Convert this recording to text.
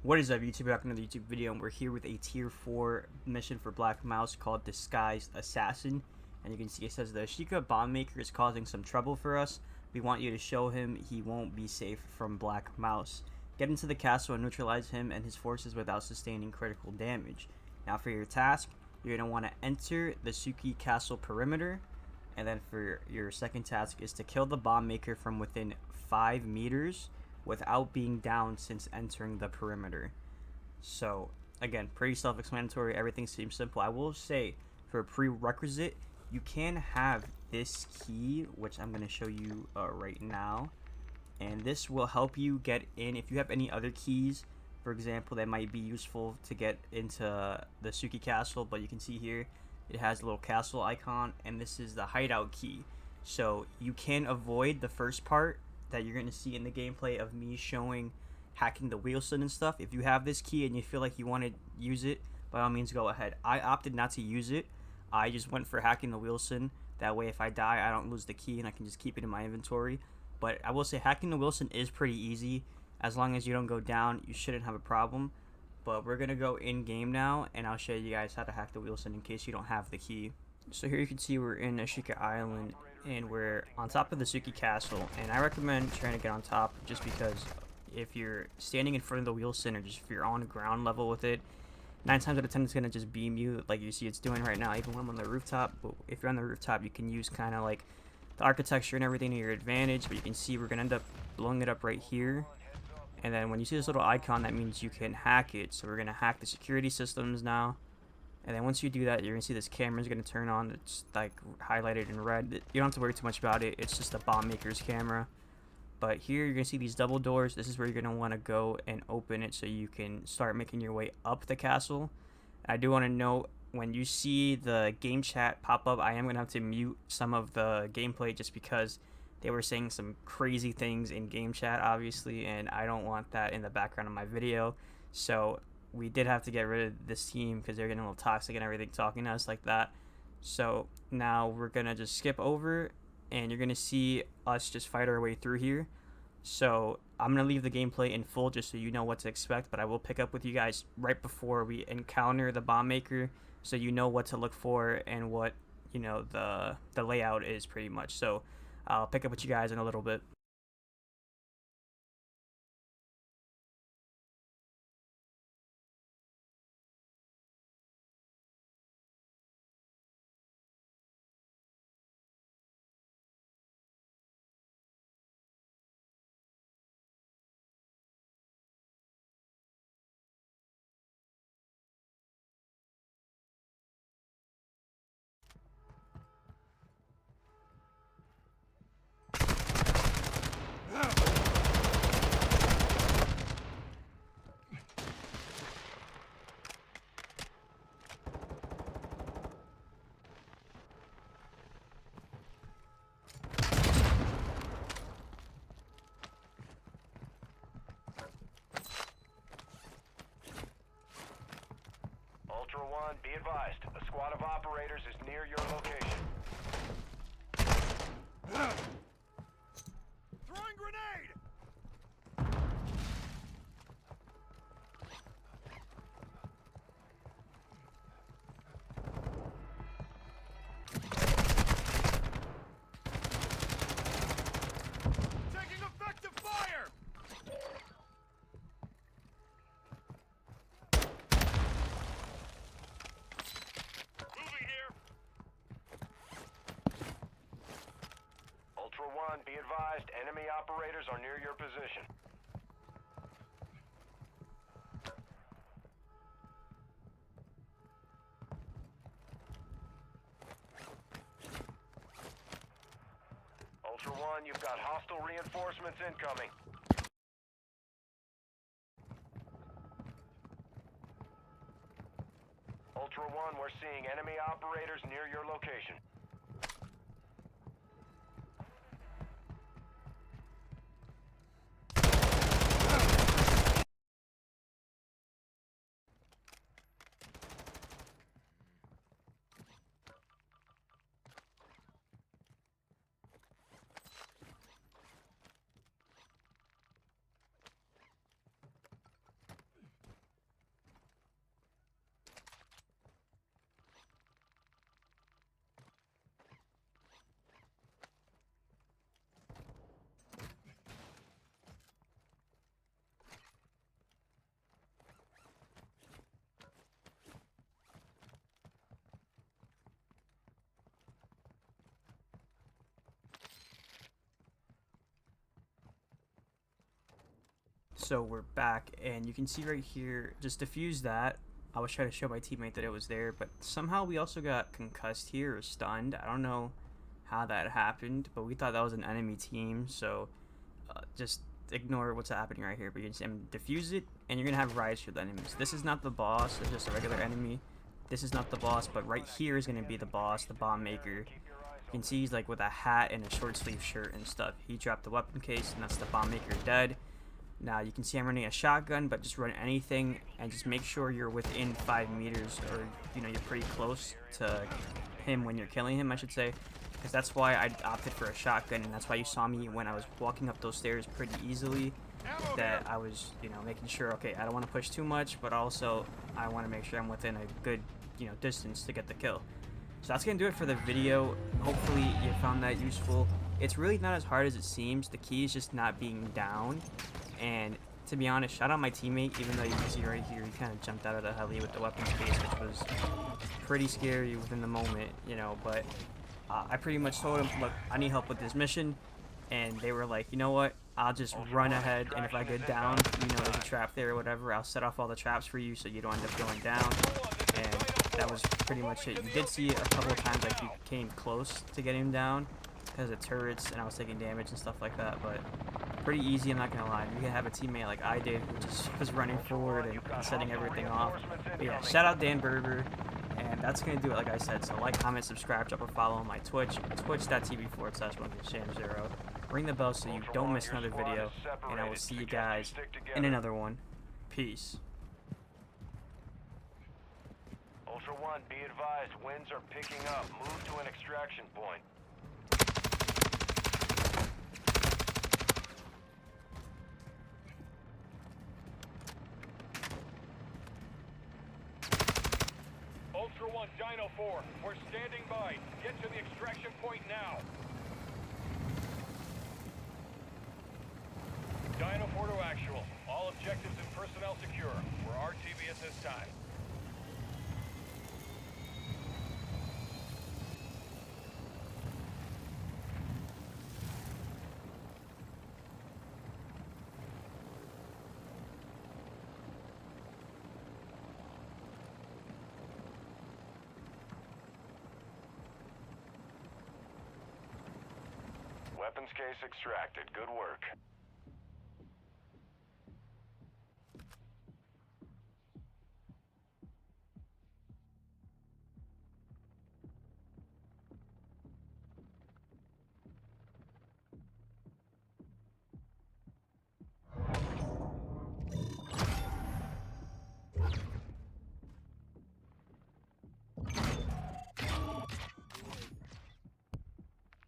What is up, YouTube? Back in another YouTube video, and we're here with a tier 4 mission for Black Mous called Disguised Assassin. And you can see it says the Sheikah bomb maker is causing some trouble for us. We want you to show him he won't be safe from Black Mous. Get into the castle and neutralize him and his forces without sustaining critical damage. Now for your task, you're going to want to enter the Suki castle perimeter. And then for your second task is to kill the bomb maker from within 5 meters without being down since entering the perimeter. So again, pretty self-explanatory. Everything seems simple. I will say, for a prerequisite, you can have this key, which I'm going to show you right now, and this will help you get in. If you have any other keys, for example, that might be useful to get into the Suki castle, but you can see here it has a little castle icon, and this is the hideout key. So you can avoid the first part that you're going to see in the gameplay of me showing hacking the wheelson and stuff. If you have this key and you feel like you want to use it, by all means go ahead. I opted not to use it. I just went for hacking the wheelson. That way if I die, I don't lose the key and I can just keep it in my inventory. But I will say hacking the wheelson is pretty easy. As long as you don't go down, you shouldn't have a problem. But we're going to go in game now, and I'll show you guys how to hack the wheelson in case you don't have the key. So here you can see we're in Ashika Island, and we're on top of the Suki castle, and I recommend trying to get on top just because if you're standing in front of the wheelson, or just if you're on ground level with it, 9 times out of 10 it's going to just beam you like you see it's doing right now, even when I'm on the rooftop. But if you're on the rooftop, you can use kind of like the architecture and everything to your advantage. But you can see we're going to end up blowing it up right here. And then when you see this little icon, that means you can hack it. So we're going to hack the security systems now. And then once you do that, you're going to see this camera is going to turn on. It's like highlighted in red. You don't have to worry too much about it. It's just the bomb maker's camera. But here you're going to see these double doors. This is where you're going to want to go and open it so you can start making your way up the castle. I do want to note, when you see the game chat pop up, I am going to have to mute some of the gameplay just because they were saying some crazy things in game chat, obviously, and I don't want that in the background of my video. So we did have to get rid of this team because they're getting a little toxic and everything, talking to us like that. So now we're going to just skip over, and you're going to see us just fight our way through here. So I'm going to leave the gameplay in full just so you know what to expect, but I will pick up with you guys right before we encounter the bomb maker so you know what to look for and what, you know, the layout is pretty much. So I'll pick up with you guys in a little bit. Ultra One, be advised. A squad of operators is near your location. Throwing grenade! Taking effective fire! Ultra One, be advised, enemy operators are near your position. Ultra One, you've got hostile reinforcements incoming. Ultra One, we're seeing enemy operators near your location. So we're back, and you can see right here, just defuse that. I was trying to show my teammate that it was there, but somehow we also got concussed here or stunned. I don't know how that happened, but we thought that was an enemy team, so just ignore what's happening right here. But you can defuse it, and you're gonna have riot shield enemies. This is not the boss, it's just a regular enemy. This is not the boss, but right here is gonna be the boss, the bomb maker. You can see he's like with a hat and a short sleeve shirt and stuff. He dropped the weapon case, and that's the bomb maker dead. Now you can see I'm running a shotgun, but just run anything and just make sure you're within 5 meters, or you're pretty close to him when you're killing him, I should say, because that's why I opted for a shotgun, and that's why you saw me when I was walking up those stairs pretty easily, that I was making sure, okay, I don't want to push too much, but also I want to make sure I'm within a good distance to get the kill. So that's gonna do it for the video. Hopefully you found that useful. It's really not as hard as it seems. The key is just not being down. And to be honest, shout out my teammate, even though you can see right here, he kind of jumped out of the heli with the weapons case, which was pretty scary within the moment, but I pretty much told him, look, I need help with this mission, and they were like, you know what, I'll just run ahead, and if I get down, there's a trap there or whatever, I'll set off all the traps for you so you don't end up going down. And that was pretty much it. You did see a couple of times like you came close to getting him down because of turrets, and I was taking damage and stuff like that, but pretty easy, I'm not gonna lie. You can have a teammate like I did, who just was running forward and setting everything off. But yeah, shout out Dan Berber, and that's gonna do it, like I said. So like, comment, subscribe, drop a follow on my Twitch, twitch.tv/ShamZero. Ring the bell so you don't miss another video, and I will see you guys in another one. Peace. Ultra One, be advised, winds are picking up. Move to an extraction point. Ultra One, Dino 4, we're standing by. Get to the extraction point now. Dino 4 to actual. All objectives and personnel secure. We're RTV at this time. Weapons case extracted. Good work.